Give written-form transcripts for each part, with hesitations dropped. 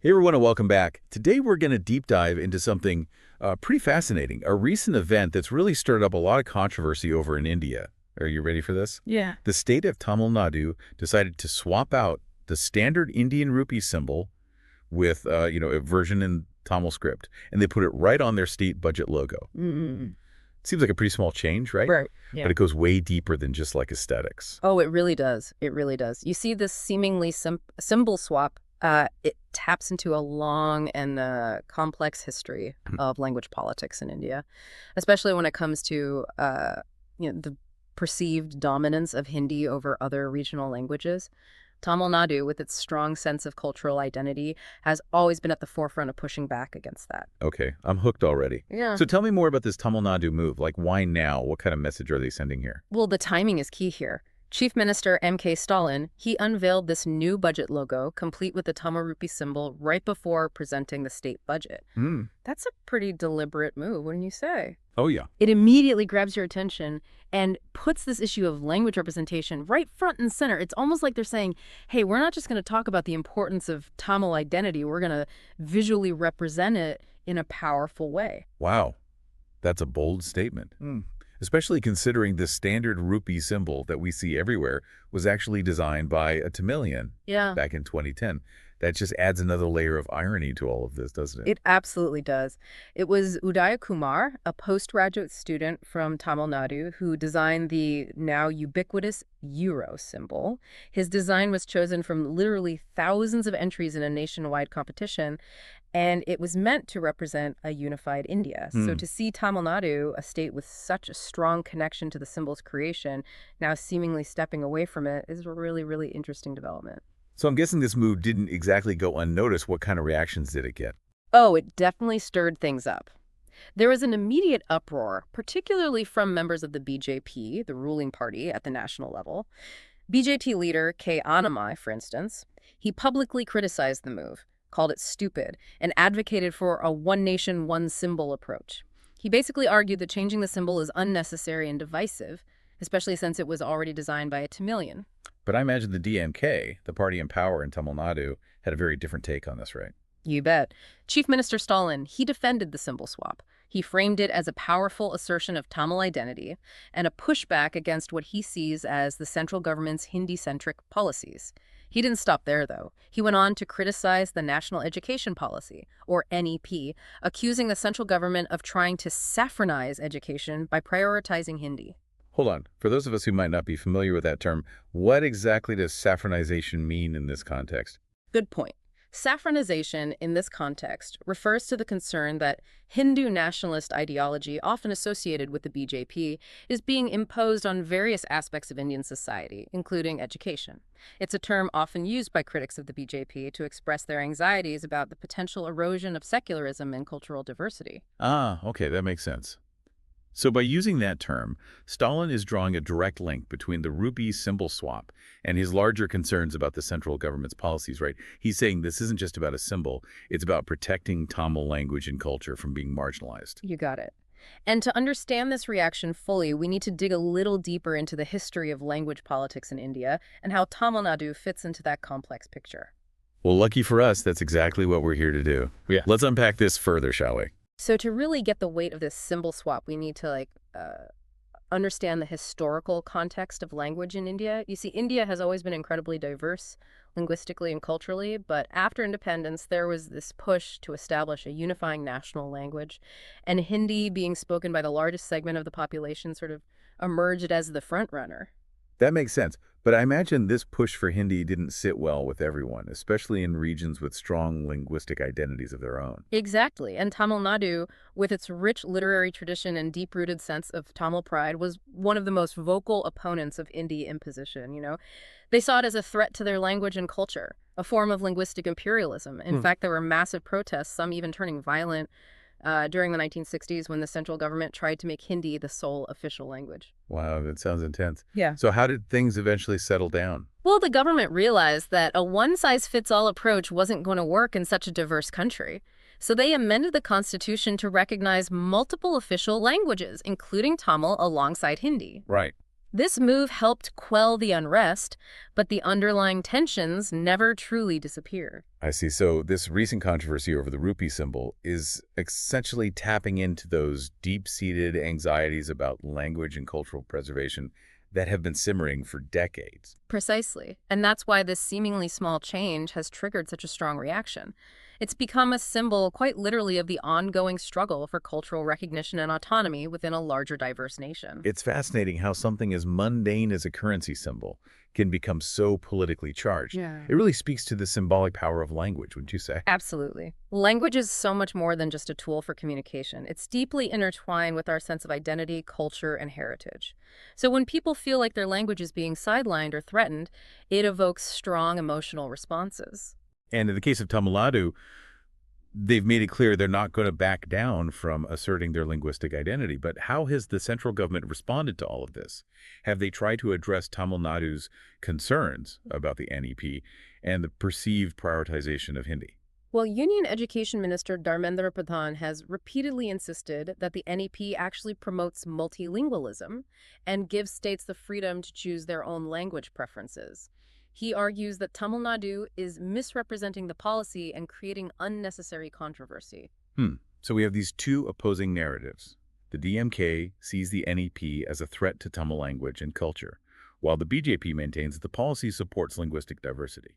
Hey everyone and welcome back. Today we're going to deep dive into something pretty fascinating, a recent event that's really stirred up a lot of controversy over in India. Are you ready for this? Yeah. The state of Tamil Nadu decided to swap out the standard Indian rupee symbol with, a version in Tamil script, and they put it right on their state budget logo. Mm-mm. Seems like a pretty small change, right? Right. Yeah. But it goes way deeper than just like aesthetics. Oh, it really does. It really does. You see this seemingly symbol swap. It taps into a long and complex history of language politics in India, especially when it comes to the perceived dominance of Hindi over other regional languages. Tamil Nadu, with its strong sense of cultural identity, has always been at the forefront of pushing back against that. Okay, I'm hooked already. Yeah. So tell me more about this Tamil Nadu move. Like, why now? What kind of message are they sending here? Well, the timing is key here. Chief Minister M.K. Stalin, he unveiled this new budget logo, complete with the Tamil rupee symbol, right before presenting the state budget. That's a pretty deliberate move, wouldn't you say? Oh, yeah. It immediately grabs your attention and puts this issue of language representation right front and center. It's almost like they're saying, hey, we're not just going to talk about the importance of Tamil identity. We're going to visually represent it in a powerful way. Wow. That's a bold statement. Especially considering the standard rupee symbol that we see everywhere was actually designed by a Tamilian back in 2010. That just adds another layer of irony to all of this, doesn't it? It absolutely does. It was Udaya Kumar, a postgraduate student from Tamil Nadu, who designed the now ubiquitous euro symbol. His design was chosen from literally thousands of entries in a nationwide competition, and it was meant to represent a unified India. So to see Tamil Nadu, a state with such a strong connection to the symbol's creation, now seemingly stepping away from it is a really, really interesting development. So I'm guessing this move didn't exactly go unnoticed. What kind of reactions did it get? Oh, it definitely stirred things up. There was an immediate uproar, particularly from members of the BJP, the ruling party at the national level. BJP leader K. Annamalai, for instance, he publicly criticized the move, called it stupid, and advocated for a one nation, one symbol approach. He basically argued that changing the symbol is unnecessary and divisive, especially since it was already designed by a Tamilian. But I imagine the DMK, the party in power in Tamil Nadu, had a very different take on this, right? You bet. Chief Minister Stalin, he defended the symbol swap. He framed it as a powerful assertion of Tamil identity and a pushback against what he sees as the central government's Hindi-centric policies. He didn't stop there, though. He went on to criticize the National Education Policy, or NEP, accusing the central government of trying to saffronize education by prioritizing Hindi. Hold on. For those of us who might not be familiar with that term, what exactly does saffronization mean in this context? Good point. Saffronization in this context refers to the concern that Hindu nationalist ideology, often associated with the BJP, is being imposed on various aspects of Indian society, including education. It's a term often used by critics of the BJP to express their anxieties about the potential erosion of secularism and cultural diversity. Ah, okay, that makes sense. So by using that term, Stalin is drawing a direct link between the rupee symbol swap and his larger concerns about the central government's policies, right? He's saying this isn't just about a symbol, it's about protecting Tamil language and culture from being marginalized. You got it. And to understand this reaction fully, we need to dig a little deeper into the history of language politics in India and how Tamil Nadu fits into that complex picture. Well, lucky for us, that's exactly what we're here to do. Yeah. Let's unpack this further, shall we? So to really get the weight of this symbol swap, we need to understand the historical context of language in India. You see, India has always been incredibly diverse linguistically and culturally, but after independence, there was this push to establish a unifying national language, and Hindi, being spoken by the largest segment of the population, sort of emerged as the front runner. That makes sense. But I imagine this push for Hindi didn't sit well with everyone, especially in regions with strong linguistic identities of their own. Exactly. And Tamil Nadu, with its rich literary tradition and deep-rooted sense of Tamil pride, was one of the most vocal opponents of Hindi imposition. They saw it as a threat to their language and culture, a form of linguistic imperialism. In fact, there were massive protests, some even turning violent, during the 1960s when the central government tried to make Hindi the sole official language. Wow, that sounds intense. Yeah. So how did things eventually settle down? Well, the government realized that a one-size-fits-all approach wasn't going to work in such a diverse country. So they amended the constitution to recognize multiple official languages, including Tamil alongside Hindi. Right. This move helped quell the unrest, but the underlying tensions never truly disappeared. I see. So this recent controversy over the rupee symbol is essentially tapping into those deep-seated anxieties about language and cultural preservation that have been simmering for decades. Precisely. And that's why this seemingly small change has triggered such a strong reaction. It's become a symbol, quite literally, of the ongoing struggle for cultural recognition and autonomy within a larger, diverse nation. It's fascinating how something as mundane as a currency symbol can become so politically charged. Yeah. It really speaks to the symbolic power of language, wouldn't you say? Absolutely. Language is so much more than just a tool for communication. It's deeply intertwined with our sense of identity, culture, and heritage. So when people feel like their language is being sidelined or threatened, it evokes strong emotional responses. And in the case of Tamil Nadu, they've made it clear they're not going to back down from asserting their linguistic identity. But how has the central government responded to all of this? Have they tried to address Tamil Nadu's concerns about the NEP and the perceived prioritization of Hindi? Well, Union Education Minister Dharmendra Pradhan has repeatedly insisted that the NEP actually promotes multilingualism and gives states the freedom to choose their own language preferences. He argues that Tamil Nadu is misrepresenting the policy and creating unnecessary controversy. So we have these two opposing narratives. The DMK sees the NEP as a threat to Tamil language and culture, while the BJP maintains that the policy supports linguistic diversity.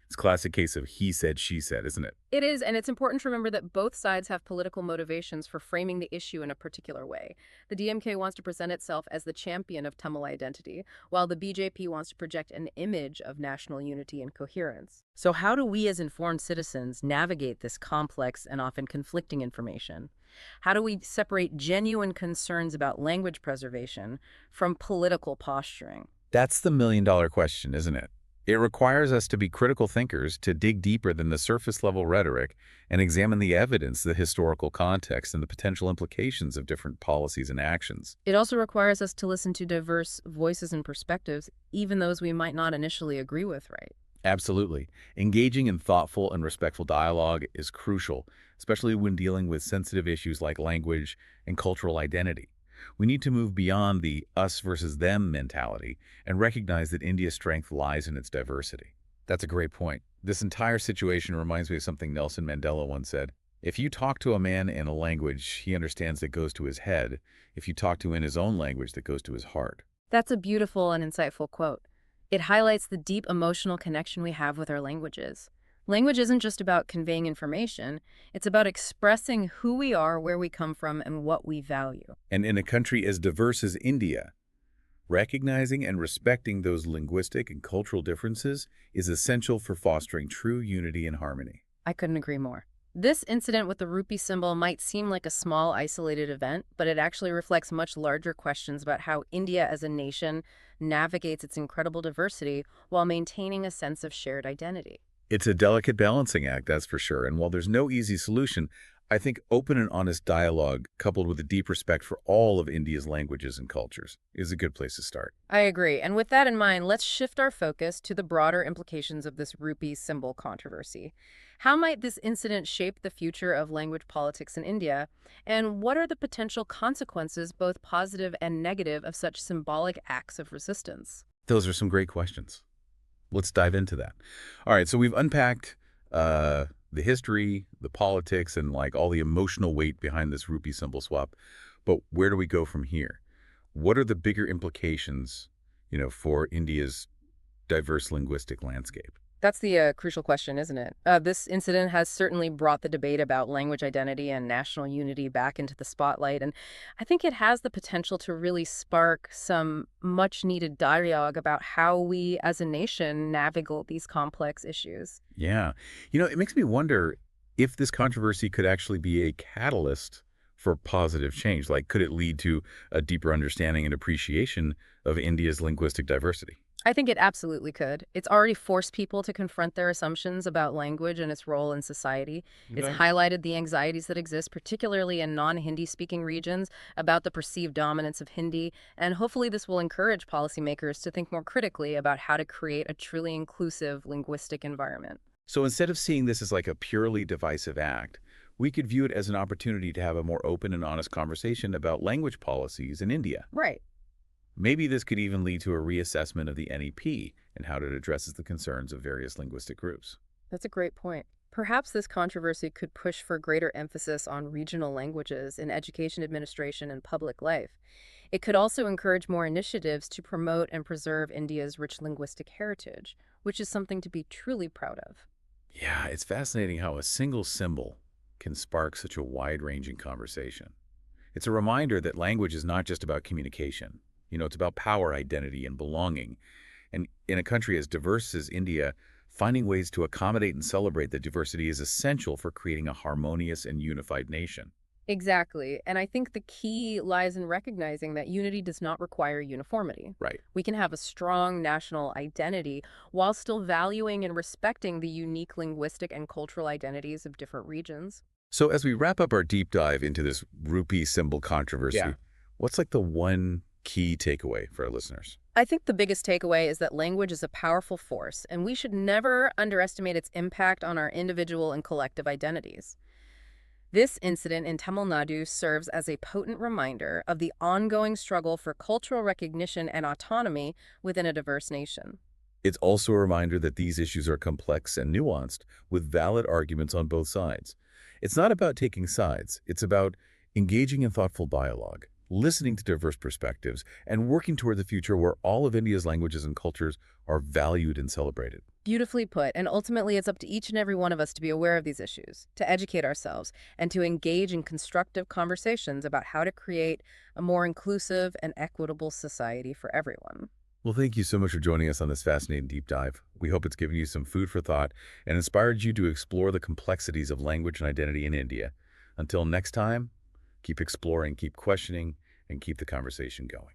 It's a classic case of he said, she said, isn't it? It is, and it's important to remember that both sides have political motivations for framing the issue in a particular way. The DMK wants to present itself as the champion of Tamil identity, while the BJP wants to project an image of national unity and coherence. So how do we as informed citizens navigate this complex and often conflicting information? How do we separate genuine concerns about language preservation from political posturing? That's the million-dollar question, isn't it? It requires us to be critical thinkers, to dig deeper than the surface-level rhetoric and examine the evidence, the historical context, and the potential implications of different policies and actions. It also requires us to listen to diverse voices and perspectives, even those we might not initially agree with, right? Absolutely. Engaging in thoughtful and respectful dialogue is crucial, especially when dealing with sensitive issues like language and cultural identity. We need to move beyond the us versus them mentality and recognize that India's strength lies in its diversity. That's a great point. This entire situation reminds me of something Nelson Mandela once said. If you talk to a man in a language he understands that goes to his head, if you talk to him in his own language that goes to his heart. That's a beautiful and insightful quote. It highlights the deep emotional connection we have with our languages. Language isn't just about conveying information, it's about expressing who we are, where we come from, and what we value. And in a country as diverse as India, recognizing and respecting those linguistic and cultural differences is essential for fostering true unity and harmony. I couldn't agree more. This incident with the rupee symbol might seem like a small, isolated event, but it actually reflects much larger questions about how India as a nation navigates its incredible diversity while maintaining a sense of shared identity. It's a delicate balancing act, that's for sure. And while there's no easy solution, I think open and honest dialogue, coupled with a deep respect for all of India's languages and cultures, is a good place to start. I agree. And with that in mind, let's shift our focus to the broader implications of this rupee symbol controversy. How might this incident shape the future of language politics in India? And what are the potential consequences, both positive and negative, of such symbolic acts of resistance? Those are some great questions. Let's dive into that. All right, so we've unpacked the history, the politics, and like all the emotional weight behind this rupee symbol swap. But where do we go from here? What are the bigger implications, for India's diverse linguistic landscape? That's the crucial question, isn't it? This incident has certainly brought the debate about language identity and national unity back into the spotlight, and I think it has the potential to really spark some much-needed dialogue about how we as a nation navigate these complex issues. Yeah. It makes me wonder if this controversy could actually be a catalyst for positive change. Like, could it lead to a deeper understanding and appreciation of India's linguistic diversity? I think it absolutely could. It's already forced people to confront their assumptions about language and its role in society. It's Okay. highlighted the anxieties that exist, particularly in non-Hindi speaking regions, about the perceived dominance of Hindi. And hopefully this will encourage policymakers to think more critically about how to create a truly inclusive linguistic environment. So instead of seeing this as like a purely divisive act, we could view it as an opportunity to have a more open and honest conversation about language policies in India. Right. Maybe this could even lead to a reassessment of the NEP and how it addresses the concerns of various linguistic groups. That's a great point. Perhaps this controversy could push for greater emphasis on regional languages in education administration and public life. It could also encourage more initiatives to promote and preserve India's rich linguistic heritage, which is something to be truly proud of. Yeah, it's fascinating how a single symbol can spark such a wide-ranging conversation. It's a reminder that language is not just about communication. It's about power, identity, and belonging. And in a country as diverse as India, finding ways to accommodate and celebrate the diversity is essential for creating a harmonious and unified nation. Exactly. And I think the key lies in recognizing that unity does not require uniformity. Right. We can have a strong national identity while still valuing and respecting the unique linguistic and cultural identities of different regions. So as we wrap up our deep dive into this rupee symbol controversy, Yeah. what's like the one key takeaway for our listeners? I think the biggest takeaway is that language is a powerful force, and we should never underestimate its impact on our individual and collective identities. This incident in Tamil Nadu serves as a potent reminder of the ongoing struggle for cultural recognition and autonomy within a diverse nation. It's also a reminder that these issues are complex and nuanced, with valid arguments on both sides. It's not about taking sides. It's about engaging in thoughtful dialogue, listening to diverse perspectives, and working toward the future where all of India's languages and cultures are valued and celebrated. Beautifully put, and ultimately it's up to each and every one of us to be aware of these issues, to educate ourselves, and to engage in constructive conversations about how to create a more inclusive and equitable society for everyone. Well, thank you so much for joining us on this fascinating deep dive. We hope it's given you some food for thought and inspired you to explore the complexities of language and identity in India. Until next time, keep exploring, keep questioning, and keep the conversation going.